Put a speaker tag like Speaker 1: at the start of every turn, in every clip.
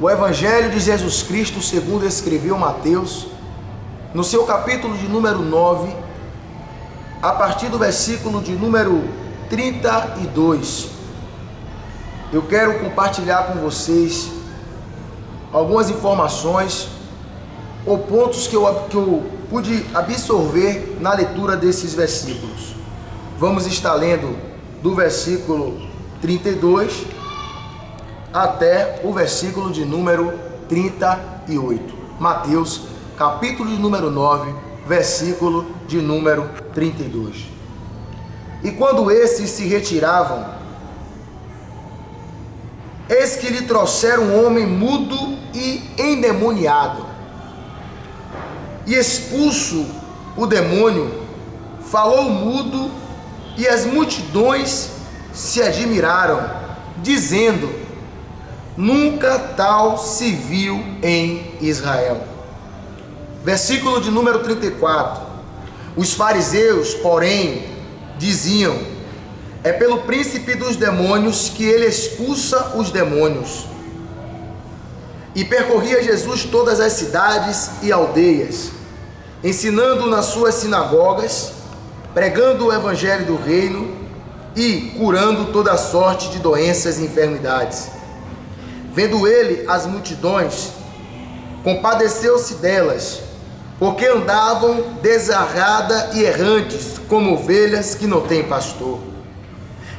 Speaker 1: O Evangelho de Jesus Cristo, segundo escreveu Mateus, no seu capítulo de número 9, a partir do versículo de número 32, eu quero compartilhar com vocês algumas informações ou pontos que eu pude absorver na leitura desses versículos. Vamos estar lendo do versículo 32 até o versículo de número 38. Mateus, capítulo de número 9, versículo de número 32. E quando esses se retiravam, eis que lhe trouxeram um homem mudo e endemoniado. E expulso o demônio, falou mudo, e as multidões se admiraram, dizendo: nunca tal se viu em Israel. Versículo de número 34. Os fariseus, porém, diziam: é pelo príncipe dos demônios que ele expulsa os demônios. E percorria Jesus todas as cidades e aldeias, ensinando nas suas sinagogas, pregando o evangelho do reino e curando toda sorte de doenças e enfermidades. Vendo ele as multidões, compadeceu-se delas, porque andavam desarradas e errantes, como ovelhas que não têm pastor.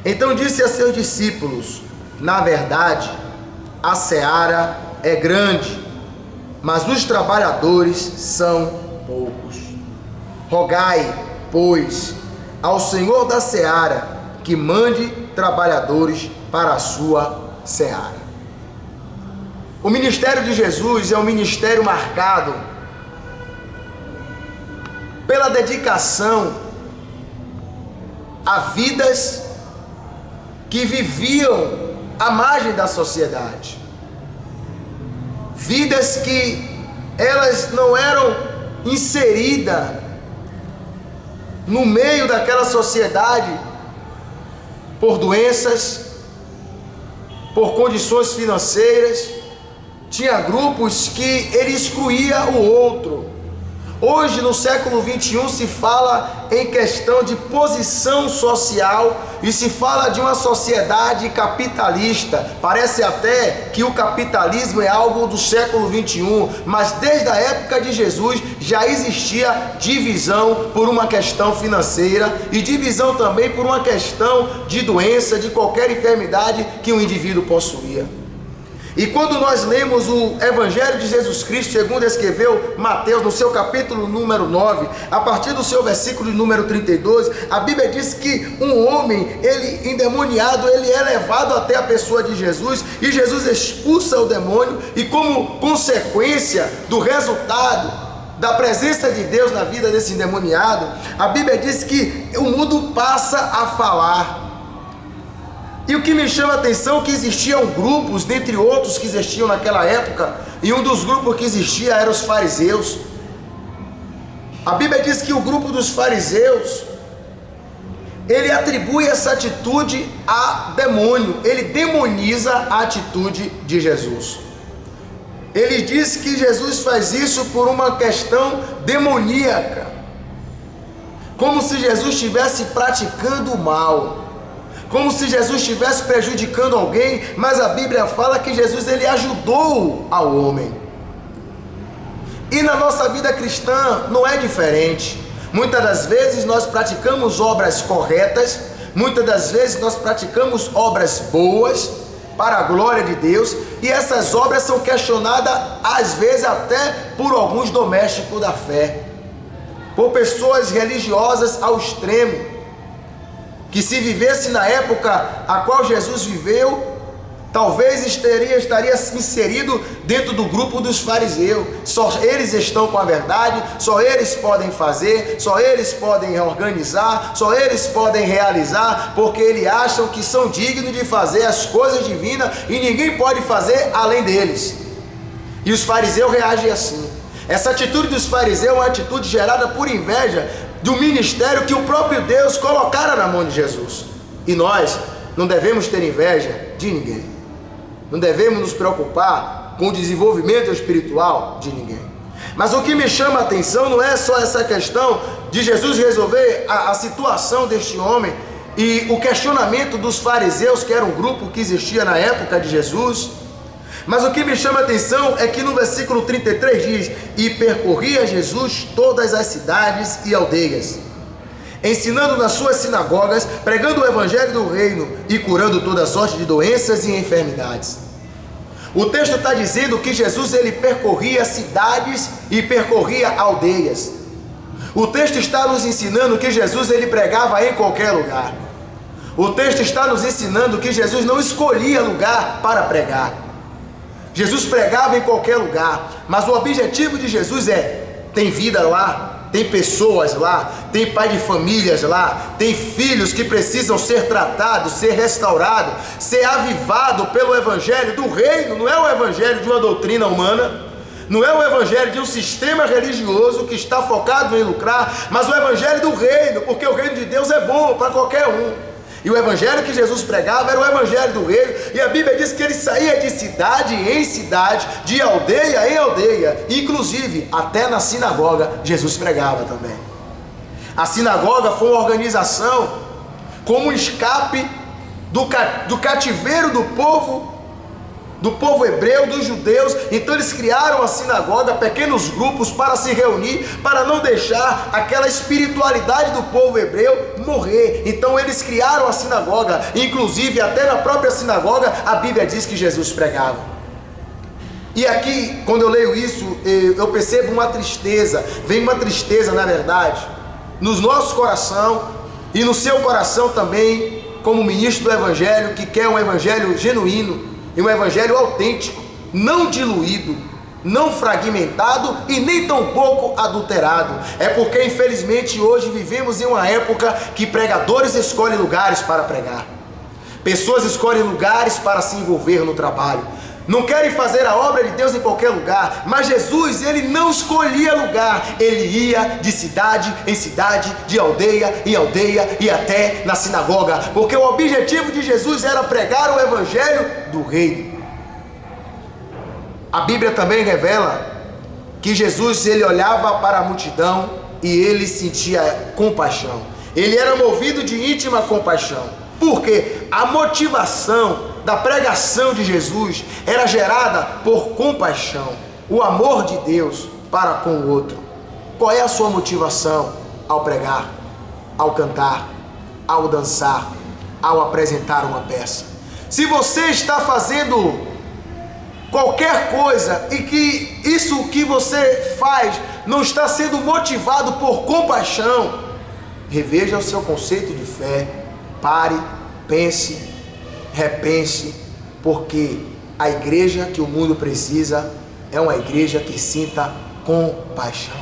Speaker 1: Então disse a seus discípulos: na verdade, a seara é grande, mas os trabalhadores são poucos. Rogai, pois, ao Senhor da seara que mande trabalhadores para a sua seara. O ministério de Jesus é um ministério marcado pela dedicação a vidas que viviam à margem da sociedade, vidas que elas não eram inseridas no meio daquela sociedade por doenças, por condições financeiras. Tinha grupos que ele excluía o outro. Hoje, no século 21, se fala em questão de posição social e se fala de uma sociedade capitalista. Parece até que o capitalismo é algo do século 21, mas desde a época de Jesus já existia divisão por uma questão financeira e divisão também por uma questão de doença, de qualquer enfermidade que um indivíduo possuía. E quando nós lemos o Evangelho de Jesus Cristo, segundo escreveu Mateus, no seu capítulo número 9, a partir do seu versículo número 32, a Bíblia diz que um homem, ele endemoniado, ele é levado até a pessoa de Jesus, e Jesus expulsa o demônio, e como consequência do resultado da presença de Deus na vida desse endemoniado, a Bíblia diz que o mudo passa a falar. E o que me chama a atenção é que existiam grupos, dentre outros que existiam naquela época, e um dos grupos que existia eram os fariseus. A Bíblia diz que o grupo dos fariseus, ele atribui essa atitude a demônio, ele demoniza a atitude de Jesus. Ele diz que Jesus faz isso por uma questão demoníaca, como se Jesus estivesse praticando o mal, como se Jesus estivesse prejudicando alguém, mas a Bíblia fala que Jesus ele ajudou ao homem. E na nossa vida cristã não é diferente. Muitas das vezes nós praticamos obras corretas, muitas das vezes nós praticamos obras boas para a glória de Deus, e essas obras são questionadas às vezes até por alguns domésticos da fé, por pessoas religiosas ao extremo, que se vivesse na época a qual Jesus viveu, talvez estaria inserido dentro do grupo dos fariseus. Só eles estão com a verdade, só eles podem fazer, só eles podem organizar, só eles podem realizar, porque eles acham que são dignos de fazer as coisas divinas e ninguém pode fazer além deles. E os fariseus reagem assim. Essa atitude dos fariseus é uma atitude gerada por inveja do ministério que o próprio Deus colocara na mão de Jesus. E nós não devemos ter inveja de ninguém. Não devemos nos preocupar com o desenvolvimento espiritual de ninguém. Mas o que me chama a atenção não é só essa questão de Jesus resolver a situação deste homem e o questionamento dos fariseus, que era um grupo que existia na época de Jesus. Mas o que me chama a atenção é que no versículo 33 diz: e percorria Jesus todas as cidades e aldeias, ensinando nas suas sinagogas, pregando o evangelho do reino e curando toda sorte de doenças e enfermidades. O texto está dizendo que Jesus ele percorria cidades e percorria aldeias. O texto está nos ensinando que Jesus ele pregava em qualquer lugar. O texto está nos ensinando que Jesus não escolhia lugar para pregar. Jesus pregava em qualquer lugar, mas o objetivo de Jesus tem vida lá, tem pessoas lá, tem pai de famílias lá, tem filhos que precisam ser tratados, ser restaurados, ser avivados pelo evangelho do reino. Não é o evangelho de uma doutrina humana, não é o evangelho de um sistema religioso que está focado em lucrar, mas o evangelho do reino, porque o reino de Deus é bom para qualquer um. E o evangelho que Jesus pregava era o evangelho do reino, e a Bíblia diz que ele saía de cidade em cidade, de aldeia em aldeia, inclusive até na sinagoga Jesus pregava também. A sinagoga foi uma organização como um escape do cativeiro do povo hebreu, dos judeus. Então eles criaram a sinagoga, pequenos grupos para se reunir, para não deixar aquela espiritualidade do povo hebreu morrer. Então eles criaram a sinagoga, inclusive até na própria sinagoga a Bíblia diz que Jesus pregava. E aqui, quando eu leio isso, eu percebo uma tristeza, vem uma tristeza na verdade, no nosso coração e no seu coração também, como ministro do evangelho, que quer um evangelho genuíno, e um evangelho autêntico, não diluído, não fragmentado e nem tampouco adulterado. É porque infelizmente hoje vivemos em uma época que pregadores escolhem lugares para pregar, pessoas escolhem lugares para se envolver no trabalho, não querem fazer a obra de Deus em qualquer lugar. Mas Jesus, ele não escolhia lugar, ele ia de cidade em cidade, de aldeia em aldeia e até na sinagoga, porque o objetivo de Jesus era pregar o evangelho do reino. A Bíblia também revela que Jesus, ele olhava para a multidão e ele sentia compaixão, ele era movido de íntima compaixão, porque a motivação da pregação de Jesus era gerada por compaixão, o amor de Deus para com o outro. Qual é a sua motivação ao pregar, ao cantar, ao dançar, ao apresentar uma peça? Se você está fazendo qualquer coisa e que isso que você faz não está sendo motivado por compaixão, reveja o seu conceito de fé, pare, pense, repense, porque a igreja que o mundo precisa é uma igreja que sinta compaixão.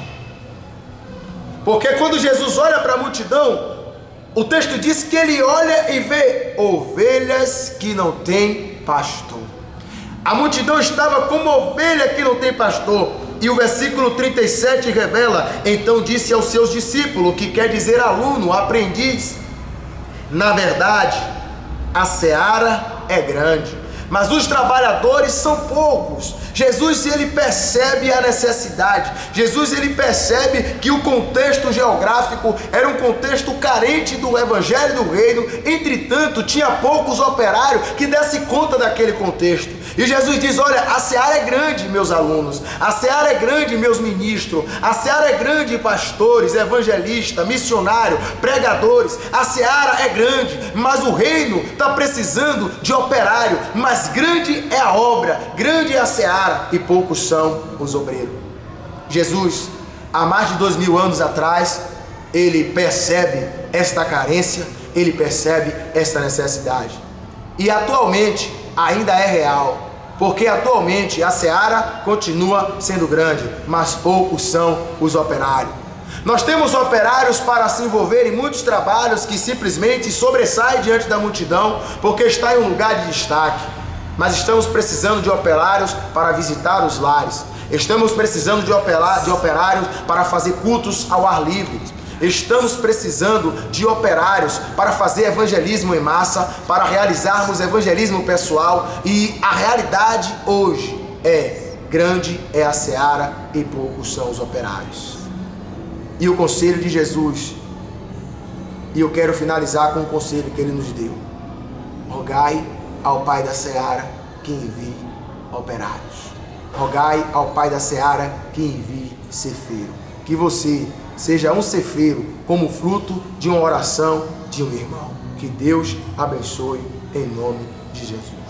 Speaker 1: Porque quando Jesus olha para a multidão, o texto diz que ele olha e vê ovelhas que não têm pastor. A multidão estava como ovelha que não tem pastor. E o versículo 37 revela: então disse aos seus discípulos, que quer dizer aluno, aprendiz, na verdade, a seara é grande, mas os trabalhadores são poucos. Jesus, ele percebe a necessidade. Jesus, ele percebe que o contexto geográfico era um contexto carente do evangelho do reino. Entretanto, tinha poucos operários que dessem conta daquele contexto. E Jesus diz: olha, a seara é grande, meus alunos, a seara é grande, meus ministros, a seara é grande, pastores, evangelistas, missionários, pregadores. A seara é grande, mas o reino está precisando de operário. Mas grande é a obra, grande é a seara, e poucos são os obreiros. Jesus, há mais de 2000 anos atrás, ele percebe esta carência, ele percebe esta necessidade. E atualmente ainda é real, porque atualmente a seara continua sendo grande, mas poucos são os operários. Nós temos operários para se envolver em muitos trabalhos que simplesmente sobressaem diante da multidão, porque está em um lugar de destaque. Mas estamos precisando de operários para visitar os lares. Estamos precisando de operários para fazer cultos ao ar livre. Estamos precisando de operários para fazer evangelismo em massa, para realizarmos evangelismo pessoal. E a realidade hoje grande é a seara e poucos são os operários. E o conselho de Jesus, e eu quero finalizar com o conselho que ele nos deu: rogai ao Pai da seara que envie operários. Rogai ao Pai da seara que envie cefeiro. Que você seja um cefeiro como fruto de uma oração de um irmão. Que Deus abençoe em nome de Jesus.